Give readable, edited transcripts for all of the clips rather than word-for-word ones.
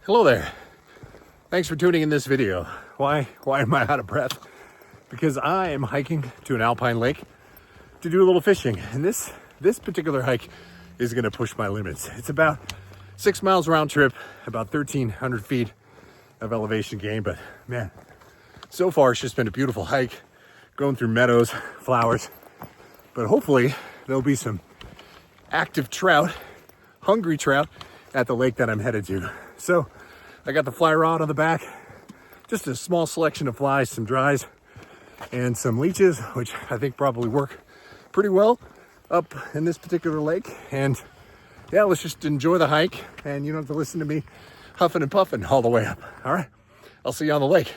Hello there. Thanks for tuning in this video. Why am I out of breath? Because I am hiking to an alpine lake to do a little fishing. And this particular hike is gonna push my limits. It's about 6 miles round trip, about 1,300 feet of elevation gain. But man, so far it's just been a beautiful hike, going through meadows, flowers. But hopefully there'll be some active trout, hungry trout at the lake that I'm headed to. So I got the fly rod on the back, just a small selection of flies, some dries, and some leeches, which I think probably work pretty well up in this particular lake. And yeah, let's just enjoy the hike, and you don't have to listen to me huffing and puffing all the way up. All right, I'll see you on the lake.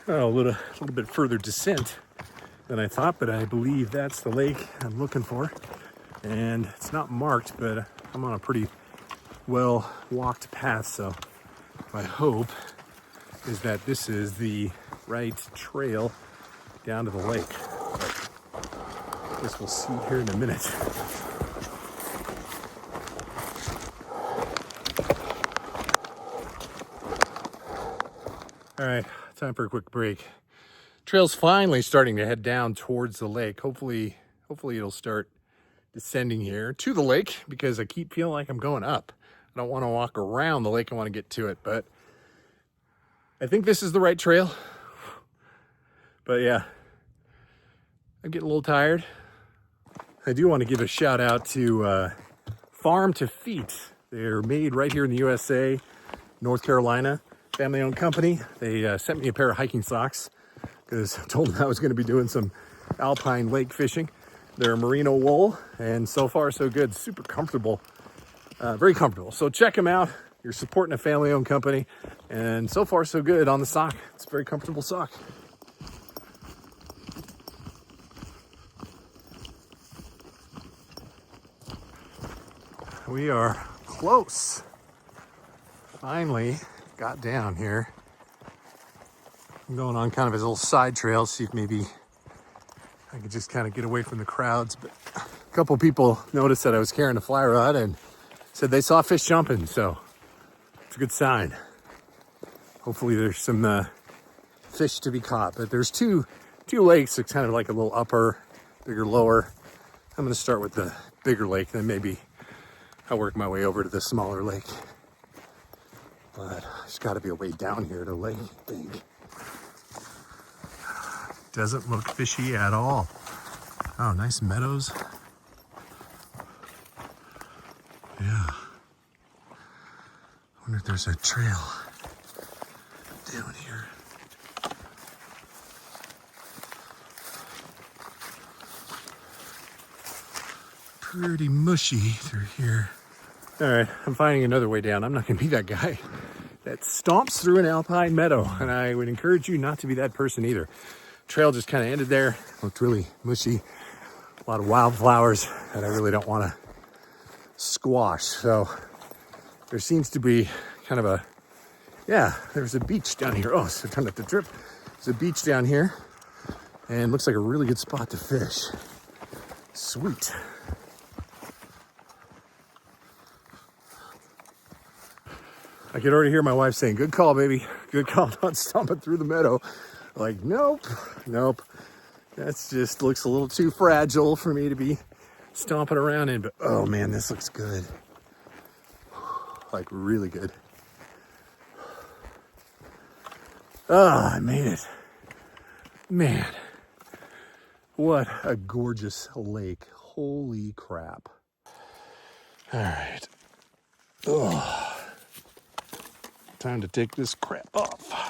Oh, a little bit further descent than I thought, but I believe that's the lake I'm looking for. And it's not marked, but I'm on a pretty well walked path, so my hope is that this is the right trail down to the lake. But I guess we'll see here in a minute. All right, time for a quick break. Trail's finally starting to head down towards the lake. Hopefully it'll start descending here to the lake, because I keep feeling like I'm going up. I don't want to walk around the lake, I want to get to it, but I think this is the right trail. But yeah, I'm getting a little tired. I do want to give a shout out to Farm to Feet. They're made right here in the USA, North Carolina, family-owned company. They sent me a pair of hiking socks because I told them I was going to be doing some alpine lake fishing. They're merino wool, and so far so good. Super comfortable, very comfortable. So check them out. You're supporting a family-owned company, and so far so good on the sock. It's a very comfortable sock. We are close. Finally got down here. I'm going on kind of a little side trail, see if maybe I could just kind of get away from the crowds. But a couple people noticed that I was carrying a fly rod and said they saw fish jumping, so it's a good sign. Hopefully there's some fish to be caught. But there's two lakes. It's kind of like a little upper, bigger, lower. I'm going to start with the bigger lake, then maybe I'll work my way over to the smaller lake. But there's got to be a way down here to the lake, I think. Doesn't look fishy at all. Oh, nice meadows. Yeah. Wonder if there's a trail down here. Pretty mushy through here. All right, I'm finding another way down. I'm not gonna be that guy that stomps through an alpine meadow, and I would encourage you not to be that person either. Trail just kind of ended there. Looked really mushy. A lot of wildflowers that I really don't want to squash. So there seems to be kind of there's a beach down here. Oh, so trying not to trip. There's a beach down here, and looks like a really good spot to fish. Sweet. I could already hear my wife saying, "Good call, baby. Good call, not stomping through the meadow." Like, nope. That's just looks a little too fragile for me to be stomping around in. But oh man, this looks good. Like really good. Ah, I made it. Man, what a gorgeous lake. Holy crap. All right. Oh, time to take this crap off.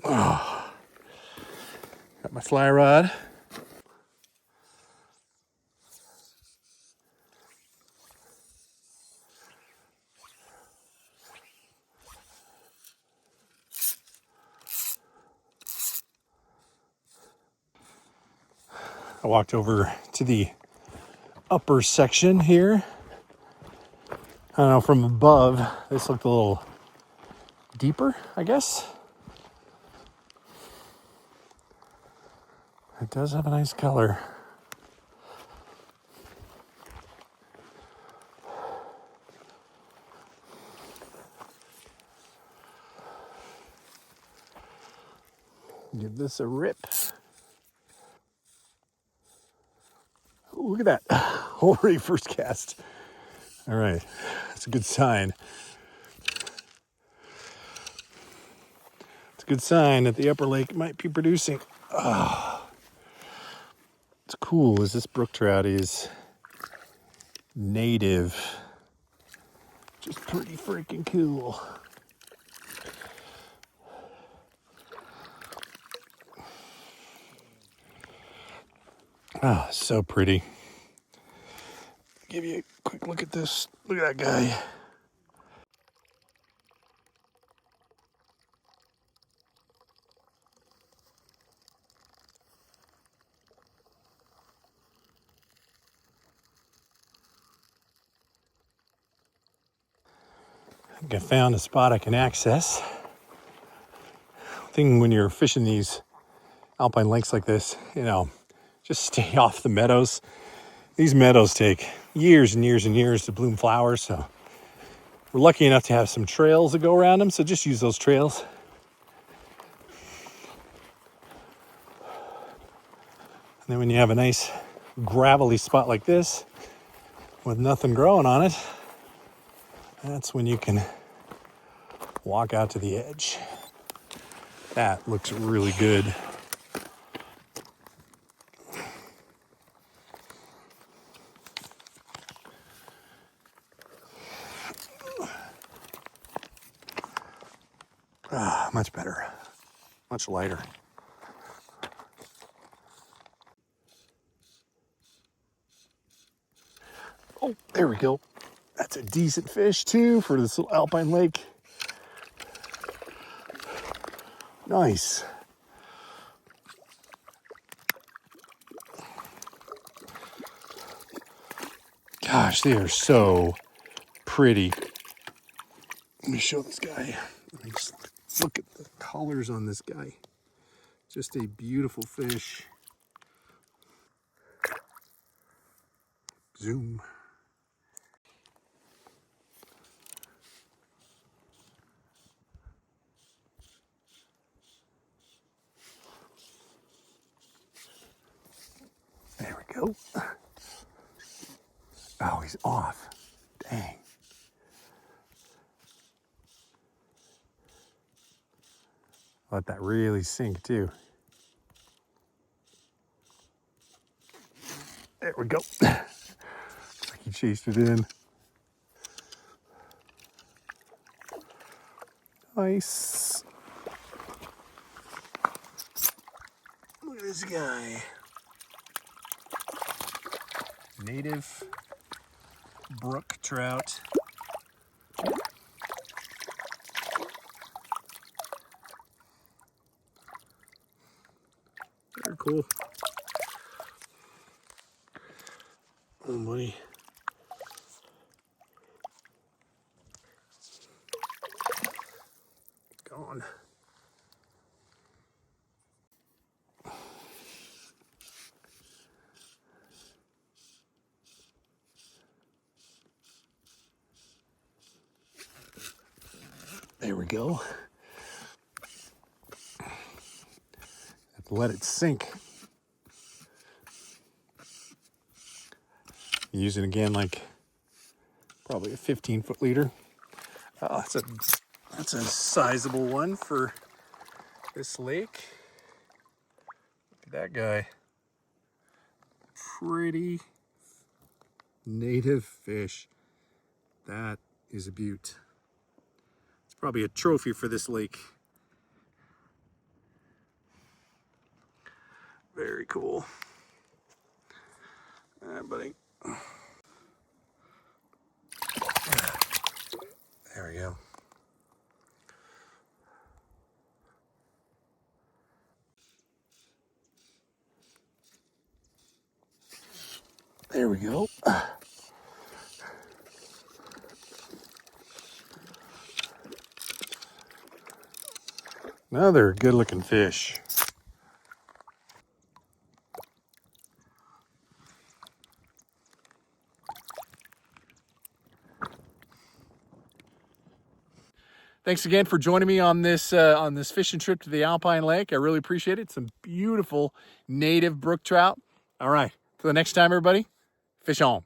Oh, got my fly rod. I walked over to the upper section here I don't know, from above, this looked a little deeper, I guess. It does have a nice color. Give this a rip. Ooh, look at that. Already first cast. All right. That's a good sign. It's a good sign that the upper lake might be producing. Oh, what's cool is this brook trout is native. Just pretty freaking cool. Ah, so pretty. Give you a quick look at this. Look at that guy. I think I found a spot I can access. Thing when you're fishing these alpine lakes like this, just stay off the meadows. These meadows take years and years and years to bloom flowers, so we're lucky enough to have some trails that go around them, so just use those trails. And then when you have a nice gravelly spot like this with nothing growing on it, that's when you can walk out to the edge. That looks really good. Ah, much better, much lighter. Oh, there we go. That's a decent fish too for this little alpine lake. Nice. Gosh, they are so pretty. Let me show this guy. Just look at the colors on this guy. Just a beautiful fish. Zoom. There we go. Oh, he's off. Dang. Let that really sink too. There we go. Looks like he chased it in. Nice. Look at this guy. Native brook trout. Very cool. Oh, buddy. Gone. There we go. Have to let it sink. Use it again like probably a 15-foot leader. Oh, that's a sizable one for this lake. Look at that guy. Pretty native fish. That is a beaut. It's probably a trophy for this lake. Very cool. All right, buddy. There we go. There we go. Another good looking fish. Thanks again for joining me on this fishing trip to the Alpine Lake. I really appreciate it. Some beautiful native brook trout. All right, till the next time, everybody, fish on.